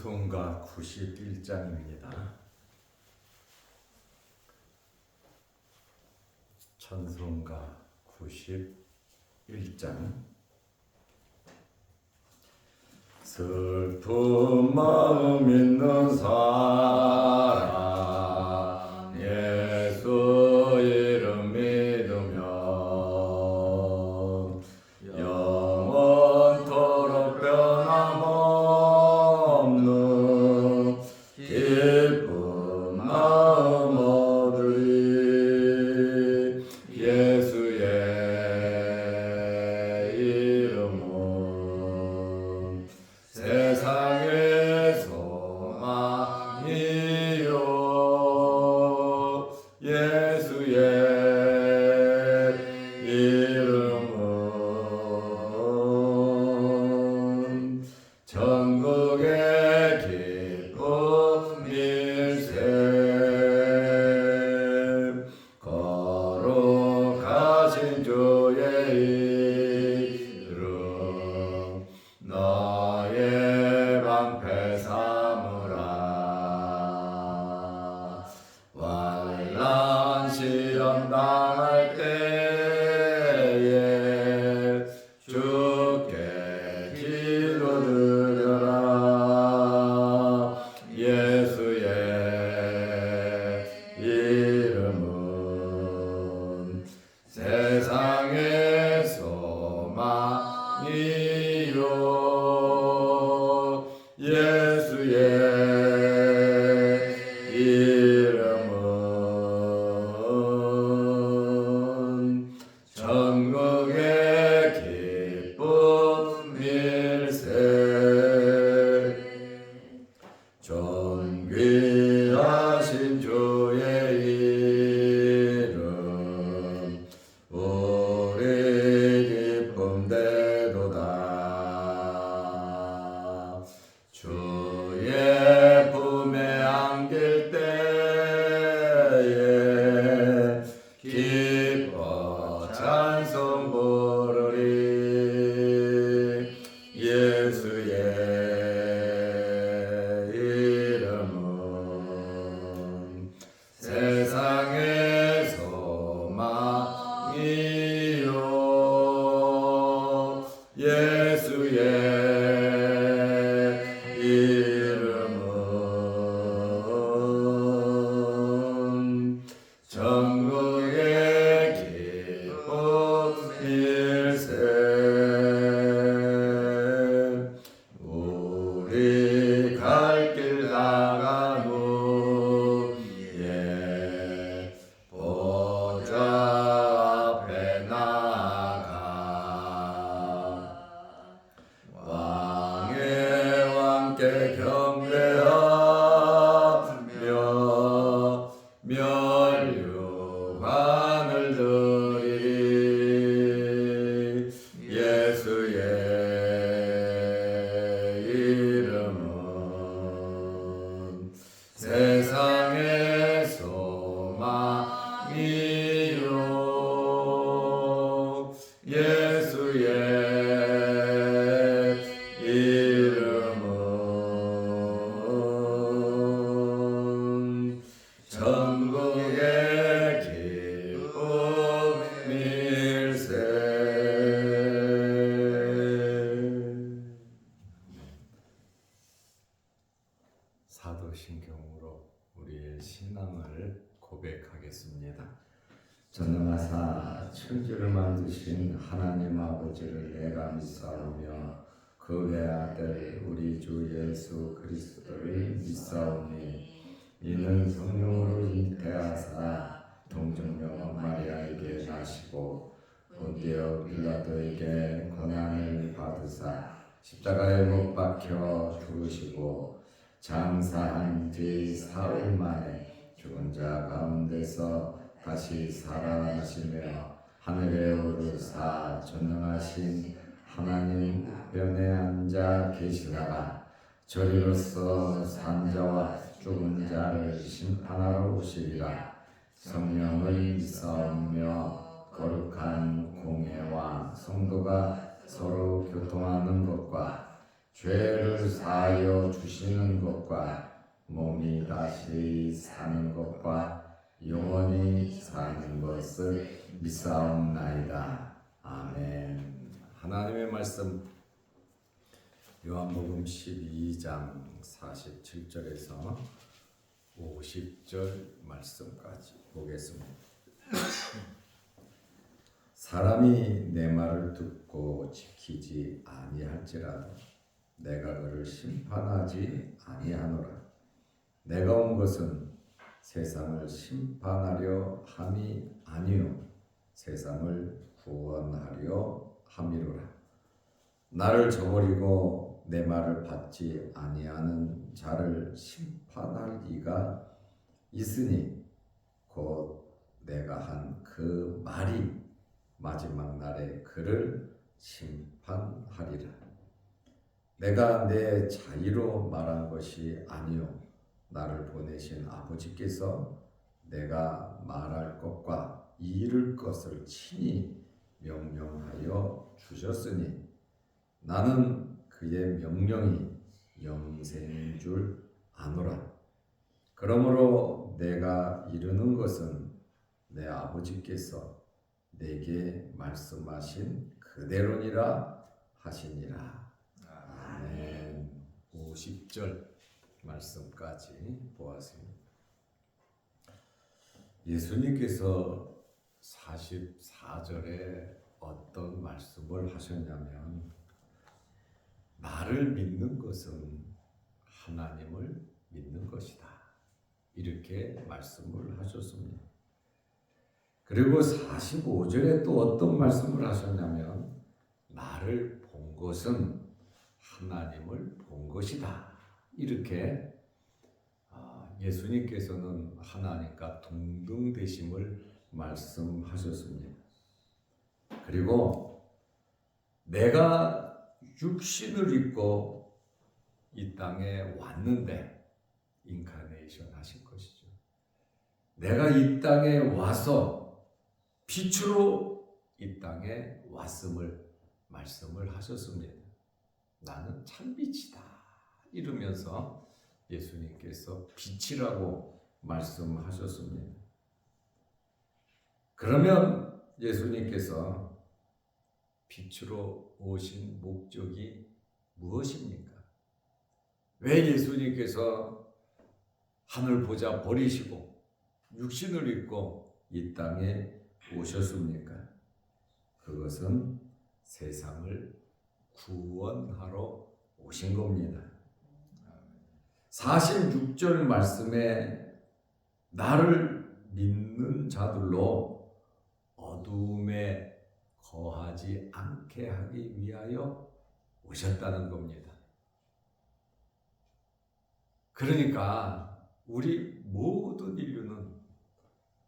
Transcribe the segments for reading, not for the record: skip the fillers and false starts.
찬송가 91장입니다. 찬송가 91장. 슬픈 마음 있는 사람 예수 이름 믿으며 영원토록 변함없는 기쁜 마음 얻으리. 예수의 이름은 세상의 소망이요. 예수의 이름은 전국의 기쁜 일세. 거룩하신 주의 이름 너의 방패 삼으라. 환난 시험 당할 때에 주께 기도드려라. 예수의 이름은 세상의 소망이요. 예수의 이름은 전국의 기쁜 일세. 존귀하신 주의 이름 우리 기쁨되도다. 주의 품에 안길 때에 기뻐 찬송 부르리. 예수의 이름은 세상의 소망이요. 예수의 이름은 전국의 기쁜 일세. 우리 갈 길 나가는 예 보좌 앞에 나가 왕의 왕께 경배하며 면류관을 드리리. 예수의 이름은 세상의 소망이요. 예수의 이름은 전국의 기쁨 일세. 사도신경으로 우리의 신앙을 고백하겠습니다. 전능하사 천지를 만드신 하나님 아버지를 내가 믿사오며 그 외아들 우리 주 예수 그리스도를 믿사오니 이는 성령으로 잉태하사 동정녀 마리아에게 나시고 본디오 빌라도에게 고난을 받으사 십자가에 못 박혀 죽으시고 장사한 뒤 사흘 만에 죽은 자 가운데서 다시 살아나시며 하늘에 오르사 전능하신 하나님 우편에 앉아 계시다가 저리로서 산자와 죽은 자를 심판하러 오시리라. 성령을 믿사오며 거룩한 공회와 성도가 서로 교통하는 것과 죄를 사하여 주시는 것과 몸이 다시 사는 것과 영원히 사는 것을 믿사옵나이다. 아멘. 하나님의 말씀 요한복음 12장 47절에서 50절 말씀까지 보겠습니다. 사람이 내 말을 듣고 지키지 아니할지라도 내가 그를 심판하지 아니하노라. 내가 온 것은 세상을 심판하려 함이 아니요 세상을 구원하려 함이로라. 나를 저버리고 내 말을 받지 아니하는 자를 심판할 이가 있으니 곧 내가 한 그 말이 마지막 날에 그를 심판하리라. 내가 내 자의로 말한 것이 아니요 나를 보내신 아버지께서 내가 말할 것과 이룰 것을 친히 명령하여 주셨으니 나는 그의 명령이 영생인 줄 아노라. 그러므로 내가 이루는 것은 내 아버지께서 내게 말씀하신 그대로니라 하시니라. 아멘. 50절 말씀까지 보았습니다. 예수님께서 44절에 어떤 말씀을 하셨냐면 나를 믿는 것은 하나님을 믿는 것이다. 이렇게 말씀을 하셨습니다. 그리고 45절에 또 어떤 말씀을 하셨냐면 나를 본 것은 하나님을 본 것이다. 이렇게 예수님께서는 하나님과 동등되심을 말씀하셨습니다. 그리고 내가 육신을 입고 이 땅에 왔는데 인카네이션 하신 것이죠. 내가 이 땅에 와서 빛으로 이 땅에 왔음을 말씀을 하셨습니다. 나는 참빛이다. 이러면서 예수님께서 빛이라고 말씀하셨습니다. 그러면 예수님께서 빛으로 오신 목적이 무엇입니까? 왜 예수님께서 하늘 보좌 버리시고 육신을 입고 이 땅에 오셨습니까? 그것은 세상을 구원하러 오신 겁니다. 46절 말씀에 나를 믿는 자들로 어두움에 거하지 않게 하기 위하여 오셨다는 겁니다. 그러니까 우리 모든 인류는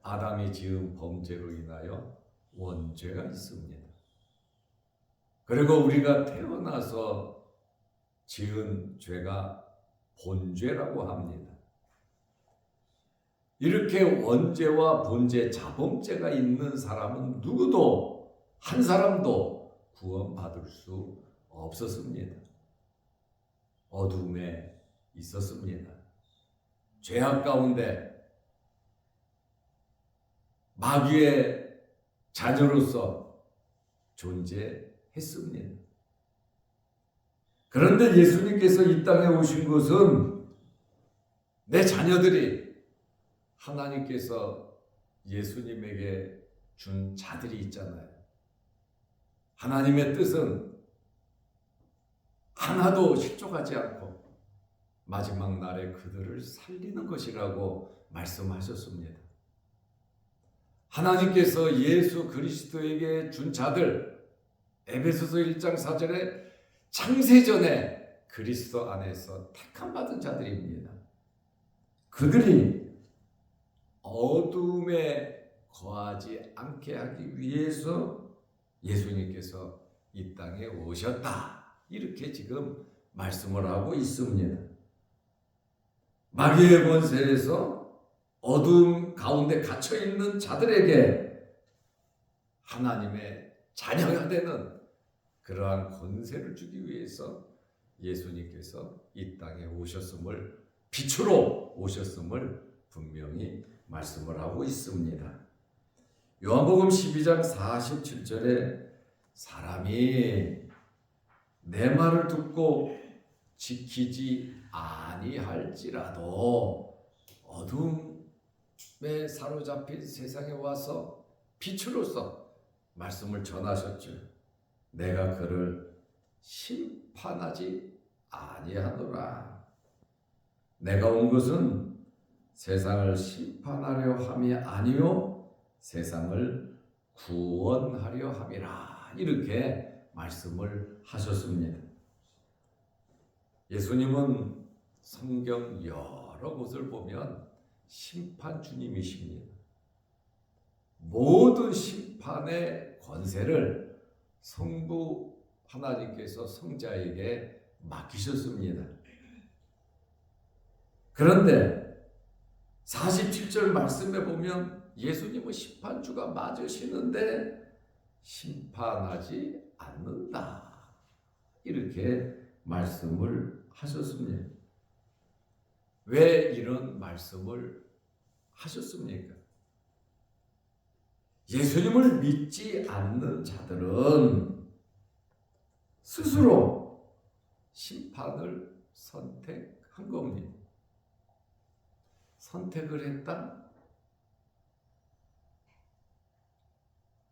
아담이 지은 범죄로 인하여 원죄가 있습니다. 그리고 우리가 태어나서 지은 죄가 본죄라고 합니다. 이렇게 원죄와 본죄, 자범죄가 있는 사람은 누구도 한 사람도 구원받을 수 없었습니다. 어둠에 있었습니다. 죄악 가운데 마귀의 자녀로서 존재했습니다. 그런데 예수님께서 이 땅에 오신 것은 내 자녀들이 하나님께서 예수님에게 준 자들이 있잖아요. 하나님의 뜻은 하나도 실족하지 않고 마지막 날에 그들을 살리는 것이라고 말씀하셨습니다. 하나님께서 예수 그리스도에게 준 자들, 에베소서 1장 4절에 창세전에 그리스도 안에서 택함 받은 자들입니다. 그들이 어둠에 거하지 않게 하기 위해서 예수님께서 이 땅에 오셨다. 이렇게 지금 말씀을 하고 있습니다. 마귀의 권세에서 어둠 가운데 갇혀있는 자들에게 하나님의 자녀가 되는 그러한 권세를 주기 위해서 예수님께서 이 땅에 오셨음을, 빛으로 오셨음을 분명히 말씀을 하고 있습니다. 요한복음 12장 47절에 사람이 내 말을 듣고 지키지 아니할지라도 어둠에 사로잡힌 세상에 와서 빛으로서 말씀을 전하셨죠. 내가 그를 심판하지 아니하노라. 내가 온 것은 세상을 심판하려 함이 아니요 세상을 구원하려 함이라. 이렇게 말씀을 하셨습니다. 예수님은 성경 여러 곳을 보면 심판 주님이십니다. 모든 심판의 권세를 성부 하나님께서 성자에게 맡기셨습니다. 그런데 47절 말씀에 보면 예수님은 심판주가 맞으시는데 심판하지 않는다. 이렇게 말씀을 하셨습니다. 왜 이런 말씀을 하셨습니까? 예수님을 믿지 않는 자들은 스스로 심판을 선택한 겁니다. 선택을 했다?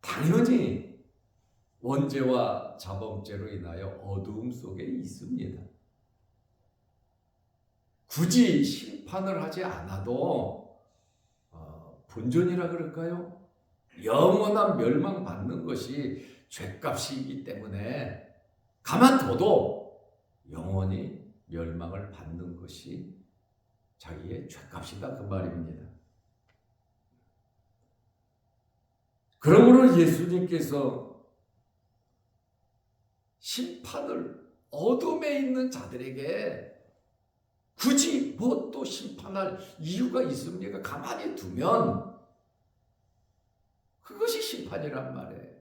당연히 원죄와 자범죄로 인하여 어두움 속에 있습니다. 굳이 심판을 하지 않아도 본전이라 그럴까요? 영원한 멸망받는 것이 죗값이기 때문에 가만둬도 영원히 멸망을 받는 것이 자기의 죗값이다, 그 말입니다. 그러므로 예수님께서 심판을 어둠에 있는 자들에게 굳이 뭐 또 심판할 이유가 있습니까? 가만히 두면 그것이 심판이란 말이에요.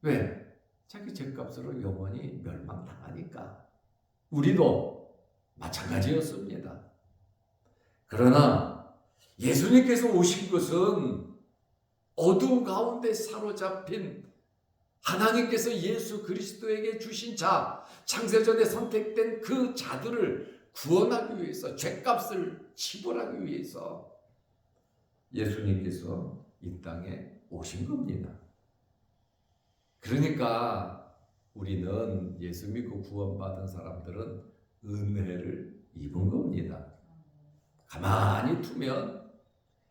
왜? 자기 죗값으로 영원히 멸망당하니까. 우리도 마찬가지였습니다. 그러나 예수님께서 오신 것은 어두운 가운데 사로잡힌 하나님께서 예수 그리스도에게 주신 자, 창세전에 선택된 그 자들을 구원하기 위해서, 죗값을 지불하기 위해서 예수님께서 이 땅에 오신 겁니다. 그러니까 우리는 예수 믿고 구원받은 사람들은 은혜를 입은 겁니다. 가만히 두면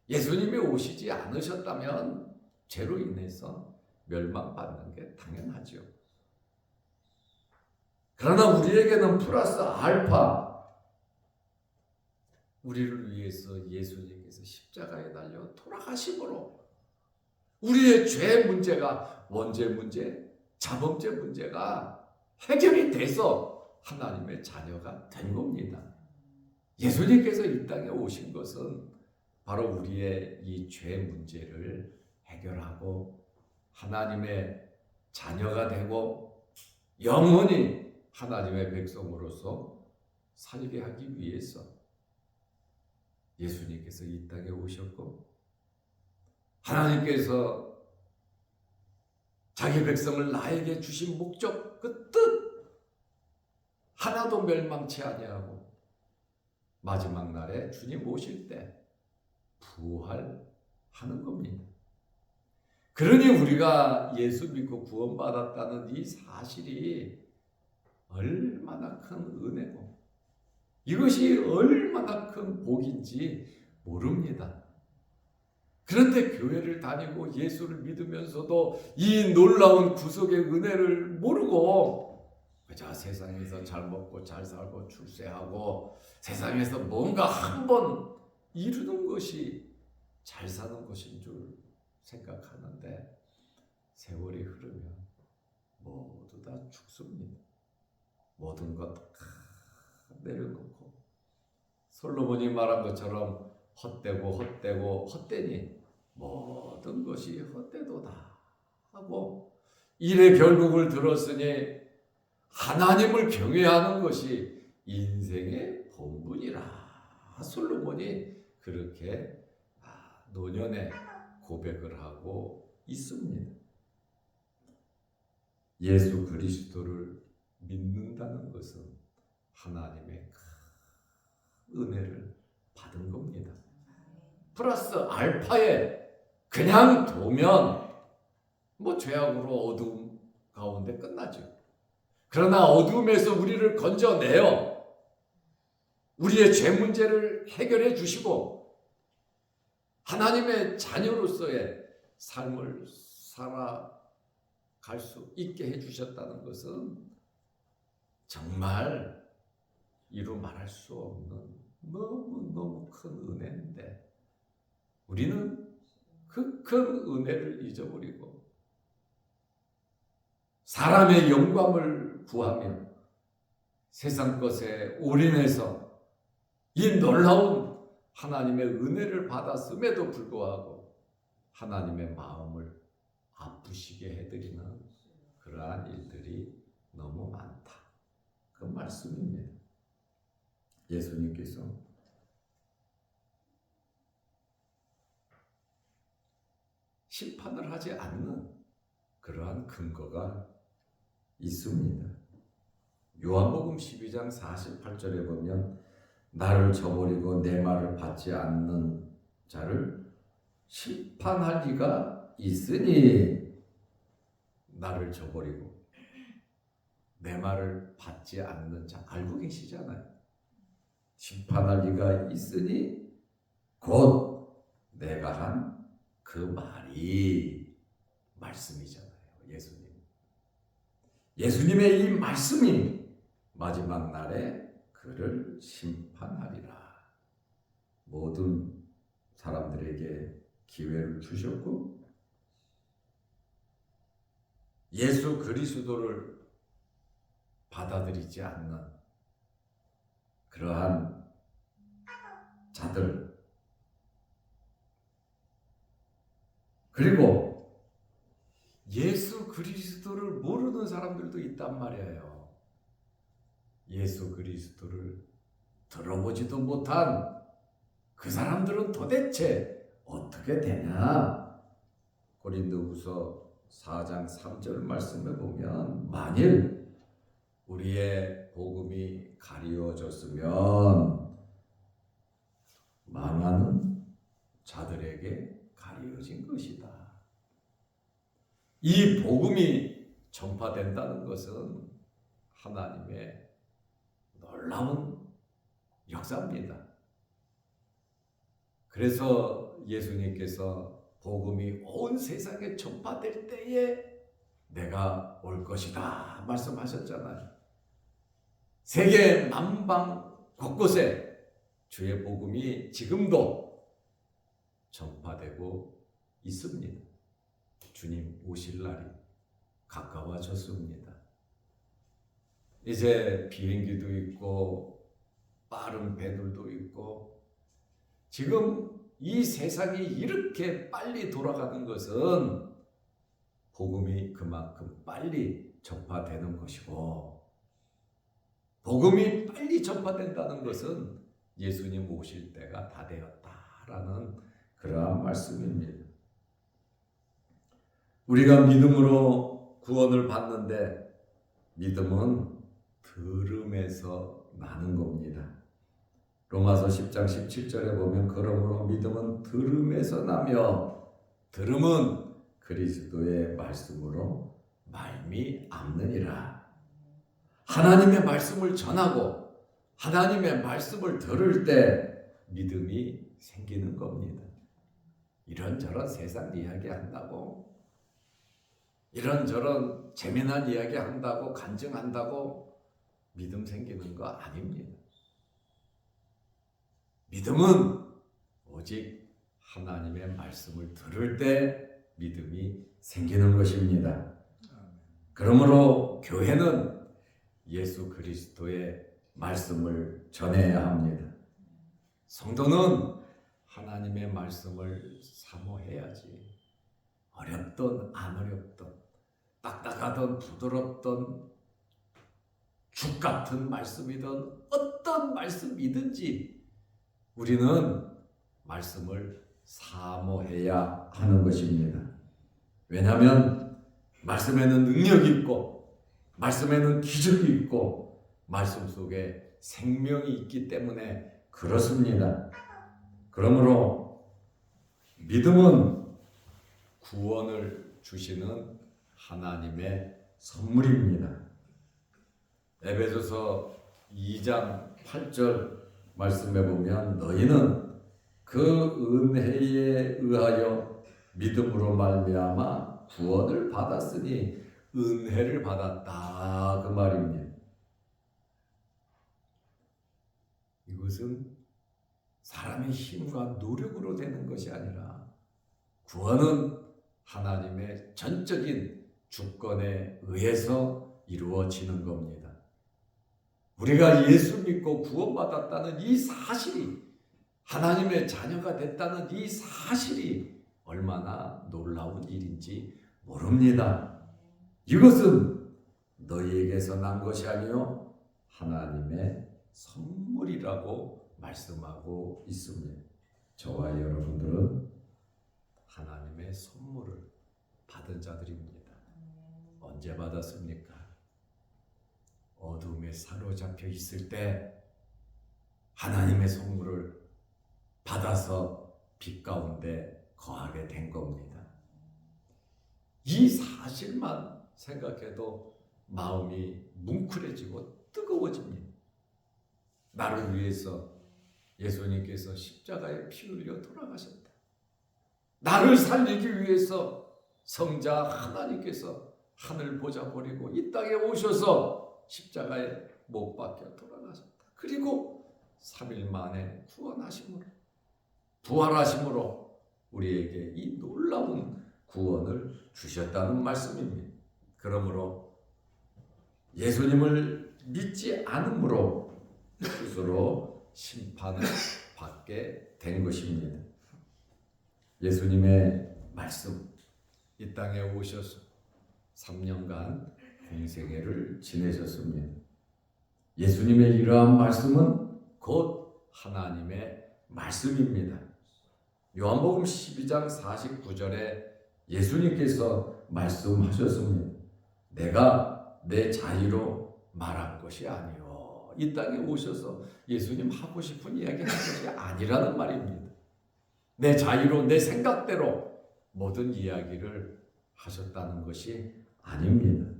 예수님이 오시지 않으셨다면 죄로 인해서 멸망받는 게 당연하죠. 그러나 우리에게는 플러스 알파, 우리를 위해서 예수님께서 십자가에 달려 돌아가심으로 우리의 죄 문제가, 원죄 문제, 자범죄 문제가 해결이 돼서 하나님의 자녀가 된 겁니다. 예수님께서 이 땅에 오신 것은 바로 우리의 이 죄 문제를 해결하고 하나님의 자녀가 되고 영원히 하나님의 백성으로서 살게 하기 위해서 예수님께서 이 땅에 오셨고, 하나님께서 자기 백성을 나에게 주신 목적, 그 뜻 하나도 멸망치 아니하고 마지막 날에 주님 오실 때 부활하는 겁니다. 그러니 우리가 예수 믿고 구원받았다는 이 사실이 얼마나 큰 은혜고 이것이 얼마나 큰 복인지 모릅니다. 그런데 교회를 다니고 예수를 믿으면서도 이 놀라운 구속의 은혜를 모르고 그저 세상에서 잘 먹고 잘 살고 출세하고 세상에서 뭔가 한번 이루는 것이 잘 사는 것인 줄 생각하는데 세월이 흐르면 모두 다 죽습니다. 모든 것 내려놓고 솔로몬이 말한 것처럼 헛되고 헛되니 모든 것이 헛되도다 하고 일의 결국을 들었으니 하나님을 경외하는 것이 인생의 본분이라. 솔로몬이 그렇게 노년에 고백을 하고 있습니다. 예수 그리스도를 믿는다는 것은 하나님의 큰 은혜를 받은 겁니다. 플러스 알파에 그냥 두면 죄악으로 어두움 가운데 끝나죠. 그러나 어두움에서 우리를 건져내어 우리의 죄 문제를 해결해 주시고 하나님의 자녀로서의 삶을 살아갈 수 있게 해주셨다는 것은 정말 이루 말할 수 없는 너무너무 큰 은혜인데 우리는 그 큰 은혜를 잊어버리고 사람의 영광을 구하며 세상 것에 올인해서 이 놀라운 하나님의 은혜를 받았음에도 불구하고 하나님의 마음을 아프시게 해드리는 그러한 일들이 너무 많다. 그 말씀입니다. 예수님께서 심판을 하지 않는 그러한 근거가 있습니다. 요한복음 12장 48절에 보면 나를 저버리고 내 말을 받지 않는 자를 심판할 리가 있으니 나를 저버리고 내 말을 받지 않는 자 알고 계시잖아요. 심판할 리가 있으니 곧 내가 한 그 말이 말씀이잖아요. 예수님의 이 말씀이 마지막 날에 그를 심판하리라. 모든 사람들에게 기회를 주셨고 예수 그리스도를 받아들이지 않는 그러한 자들 그리고 예수 그리스도를 모르는 사람들도 있단 말이에요. 예수 그리스도를 들어보지도 못한 그 사람들은 도대체 어떻게 되냐? 고린도후서 4장 3절 말씀에 보면 만일 우리의 복음이 가리워졌으면 망하는 자들에게 가리워진 것이다. 이 복음이 전파된다는 것은 하나님의 놀라운 역사입니다. 그래서 예수님께서 복음이 온 세상에 전파될 때에 내가 올 것이다 말씀하셨잖아요. 세계 만방 곳곳에 주의 복음이 지금도 전파되고 있습니다. 주님 오실 날이 가까워졌습니다. 이제 비행기도 있고 빠른 배들도 있고 지금 이 세상이 이렇게 빨리 돌아가는 것은 복음이 그만큼 빨리 전파되는 것이고 복음이 빨리 전파된다는 것은 예수님 오실 때가 다 되었다라는 그러한 말씀입니다. 우리가 믿음으로 구원을 받는데 믿음은 들음에서 나는 겁니다. 로마서 10장 17절에 보면 그러므로 믿음은 들음에서 나며 들음은 그리스도의 말씀으로 말미암느니라. 하나님의 말씀을 전하고 하나님의 말씀을 들을 때 믿음이 생기는 겁니다. 이런저런 세상 이야기 한다고 이런저런 재미난 이야기 한다고 간증한다고 믿음 생기는 거 아닙니다. 믿음은 오직 하나님의 말씀을 들을 때 믿음이 생기는 것입니다. 그러므로 교회는 예수 그리스도의 말씀을 전해야 합니다. 성도는 하나님의 말씀을 사모해야지. 어렵든 안 어렵든 딱딱하든 부드럽든 죽 같은 말씀이든 어떤 말씀이든지 우리는 말씀을 사모해야 하는 것입니다. 왜냐하면 말씀에는 능력이 있고 말씀에는 기적이 있고 말씀 속에 생명이 있기 때문에 그렇습니다. 그러므로 믿음은 구원을 주시는 하나님의 선물입니다. 에베소서 2장 8절 말씀해 보면 너희는 그 은혜에 의하여 믿음으로 말미암아 구원을 받았으니 은혜를 받았다 그 말입니다. 이것은 사람의 힘과 노력으로 되는 것이 아니라 구원은 하나님의 전적인 주권에 의해서 이루어지는 겁니다. 우리가 예수 믿고 구원받았다는 이 사실이 하나님의 자녀가 됐다는 이 사실이 얼마나 놀라운 일인지 모릅니다. 이것은 너희에게서 난 것이 아니요 하나님의 선물이라고 말씀하고 있습니다. 저와 여러분들은 하나님의 선물을 받은 자들입니다. 언제 받았습니까? 어둠에 사로잡혀 있을 때 하나님의 선물을 받아서 빛 가운데 거하게 된 겁니다. 이 사실만 생각해도 마음이 뭉클해지고 뜨거워집니다. 나를 위해서 예수님께서 십자가에 피 흘려 돌아가셨다. 나를 살리기 위해서 성자 하나님께서 하늘 보좌 버리고 이 땅에 오셔서 십자가에 못 박혀 돌아가셨다. 그리고 3일 만에 구원하심으로 부활하심으로 우리에게 이 놀라운 구원을 주셨다는 말씀입니다. 그러므로 예수님을 믿지 않으므로 스스로 심판을 받게 된 것입니다. 예수님의 말씀, 이 땅에 오셔서 3년간 공생애를 지내셨습니다. 예수님의 이러한 말씀은 곧 하나님의 말씀입니다. 요한복음 12장 49절에 예수님께서 말씀하셨습니다. 내가 내 자유로 말한 것이 아니요. 이 땅에 오셔서 예수님 하고 싶은 이야기 한 것이 아니라는 말입니다. 내 자유로 내 생각대로 모든 이야기를 하셨다는 것이 아닙니다.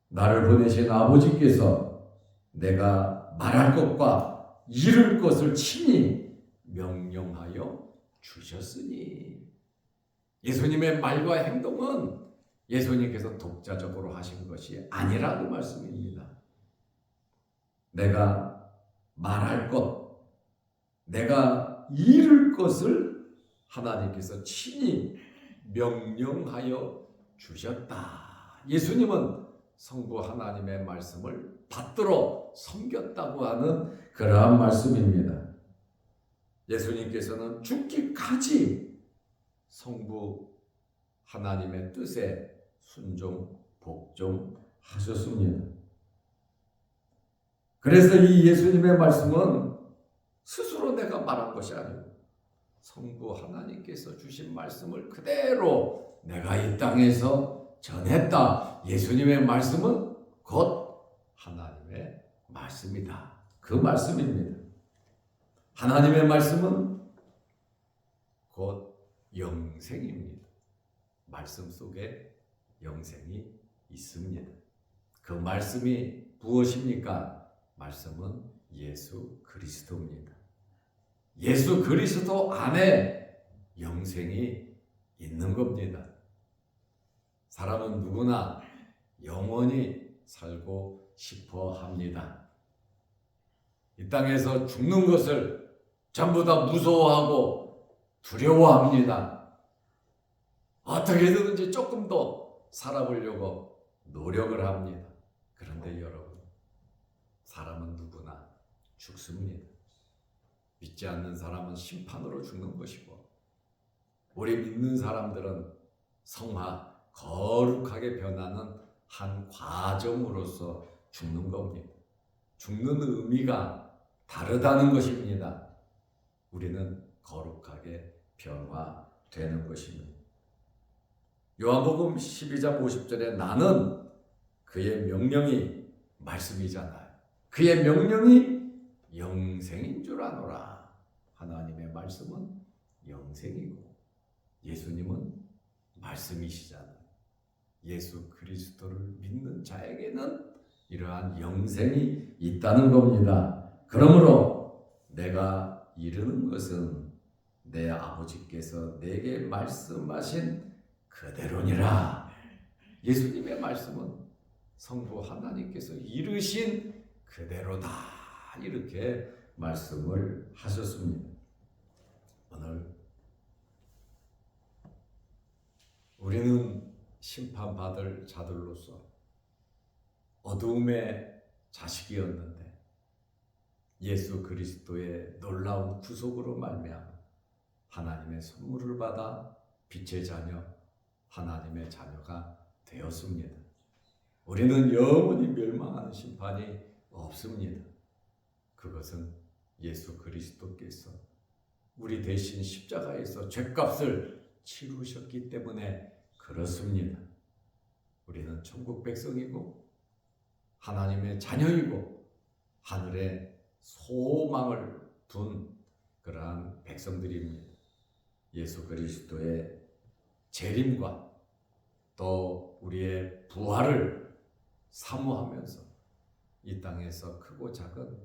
나를 보내신 아버지께서 내가 말할 것과 이룰 것을 친히 명령하여 주셨으니 예수님의 말과 행동은 예수님께서 독자적으로 하신 것이 아니라는 말씀입니다. 내가 말할 것, 내가 이룰 것을 하나님께서 친히 명령하여 주셨다. 예수님은 성부 하나님의 말씀을 받들어 섬겼다고 하는 그러한 말씀입니다. 예수님께서는 죽기까지 성부 하나님의 뜻에 순종, 복종하셨습니다. 그래서 이 예수님의 말씀은 스스로 내가 말한 것이 아니고 성부 하나님께서 주신 말씀을 그대로 내가 이 땅에서 전했다. 예수님의 말씀은 곧 하나님의 말씀이다. 그 말씀입니다. 하나님의 말씀은 곧 영생입니다. 말씀 속에 영생이 있습니다. 그 말씀이 무엇입니까? 말씀은 예수 그리스도입니다. 예수 그리스도 안에 영생이 있는 겁니다. 사람은 누구나 영원히 살고 싶어 합니다. 이 땅에서 죽는 것을 전부 다 무서워하고 두려워합니다. 어떻게든지 조금 더 살아보려고 노력을 합니다. 그런데 여러분, 사람은 누구나 죽습니다. 믿지 않는 사람은 심판으로 죽는 것이고, 우리 믿는 사람들은 성화, 거룩하게 변하는 한 과정으로서 죽는 겁니다. 죽는 의미가 다르다는 것입니다. 우리는 거룩하게 변화되는 것입니다. 요한복음 12장 50절에 나는 그의 명령이 말씀이잖아요. 그의 명령이 영생인 줄 아노라. 하나님의 말씀은 영생이고 예수님은 말씀이시잖아요. 예수 그리스도를 믿는 자에게는 이러한 영생이 있다는 겁니다. 그러므로 내가 이르는 것은 내 아버지께서 내게 말씀하신 그대로니라. 예수님의 말씀은 성부 하나님께서 이르신 그대로다. 이렇게 말씀을 하셨습니다. 오늘 우리는 심판받을 자들로서 어두움의 자식이었는데 예수 그리스도의 놀라운 구속으로 말미암아 하나님의 선물을 받아 빛의 자녀, 하나님의 자녀가 되었습니다. 우리는 영원히 멸망하는 심판이 없습니다. 그것은 예수 그리스도께서 우리 대신 십자가에서 죗값을 치르셨기 때문에 그렇습니다. 우리는 천국 백성이고 하나님의 자녀이고 하늘에 소망을 둔 그러한 백성들입니다. 예수 그리스도의 재림과 또 우리의 부활을 사모하면서 이 땅에서 크고 작은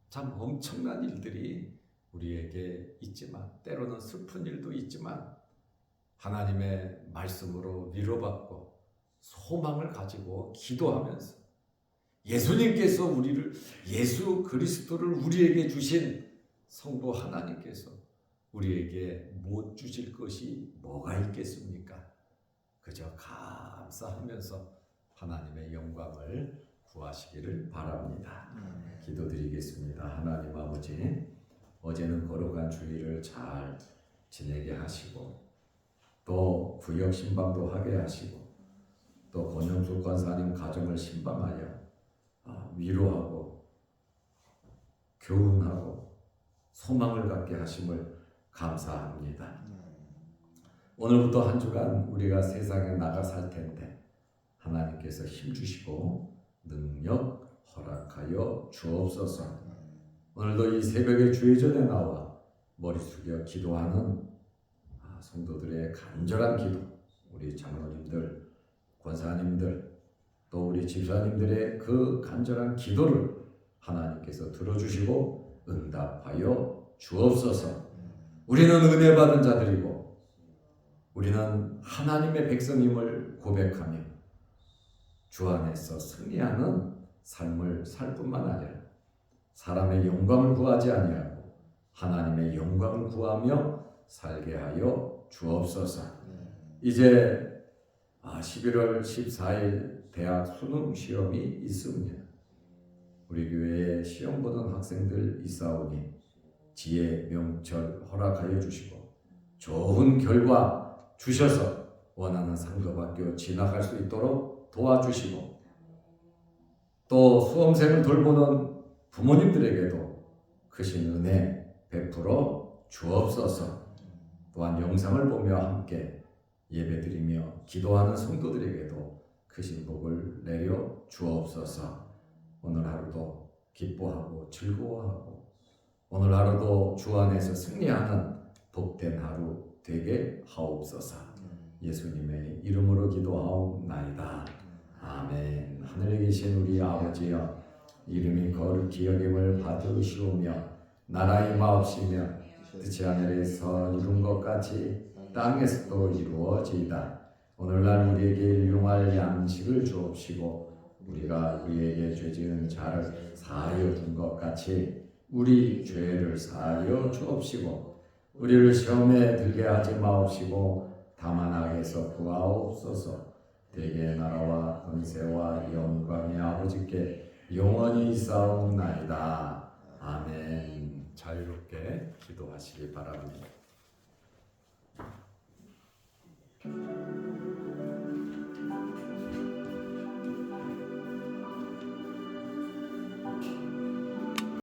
참 엄청난 일들이 우리에게 있지만 때로는 슬픈 일도 있지만 하나님의 말씀으로 위로받고 소망을 가지고 기도하면서 예수님께서 예수 그리스도를 우리에게 주신 성부 하나님께서 우리에게 못 주실 것이 뭐가 있겠습니까? 그저 감사하면서 하나님의 영광을 구하시기를 바랍니다. 기도드리겠습니다. 하나님 아버지, 어제는 거룩한 주일을 잘 지내게 하시고 또 구역 신방도 하게 하시고 또 권영숙 권사님 가정을 신방하여 위로하고 교훈하고 소망을 갖게 하심을 감사합니다. 오늘부터 한 주간 우리가 세상에 나가 살 텐데 하나님께서 힘 주시고 능력 허락하여 주옵소서. 오늘도 이 새벽에 주의 전에 나와 머리 숙여 기도하는 성도들의 간절한 기도, 우리 장로님들, 권사님들, 또 우리 집사님들의 그 간절한 기도를 하나님께서 들어주시고 응답하여 주옵소서. 우리는 은혜 받은 자들이고 우리는 하나님의 백성임을 고백하며 주 안에서 승리하는 삶을 살 뿐만 아니라 사람의 영광을 구하지 아니하고 하나님의 영광을 구하며 살게 하여 주옵소서. 이제 11월 14일 대학 수능 시험이 있습니다. 우리 교회에 시험 보던 학생들 있사오니 지혜 명철 허락하여 주시고 좋은 결과 주셔서 원하는 상급학교 진학할 수 있도록 도와주시고 또 수험생을 돌보는 부모님들에게도 크신 은혜 베풀어 주옵소서. 또한 영상을 보며 함께 예배드리며 기도하는 성도들에게도 크신 복을 내려 주옵소서. 오늘 하루도 기뻐하고 즐거워하고 오늘 하루도 주 안에서 승리하는 복된 하루 되게 하옵소서. 예수님의 이름으로 기도하옵나이다. 아멘. 하늘에 계신 우리 아버지여, 이름이 거룩히 여김을 받으시오며 나라의 마옵시며 뜻이 하늘에서 이룬 것 같이 땅에서도 이루어지이다. 오늘날 우리에게 일용할 양식을 주옵시고 우리가 우리에게 죄 지은 자를 사하여 준 것 같이 우리 죄를 사하여 주옵시고 우리를 시험에 들게 하지 마옵시고 다만 악에서 구하옵소서. 대개 나라와 권세와 영광이 아버지께 영원히 있사옵나이다. 아멘. 자유롭게 기도하시기 바랍니다.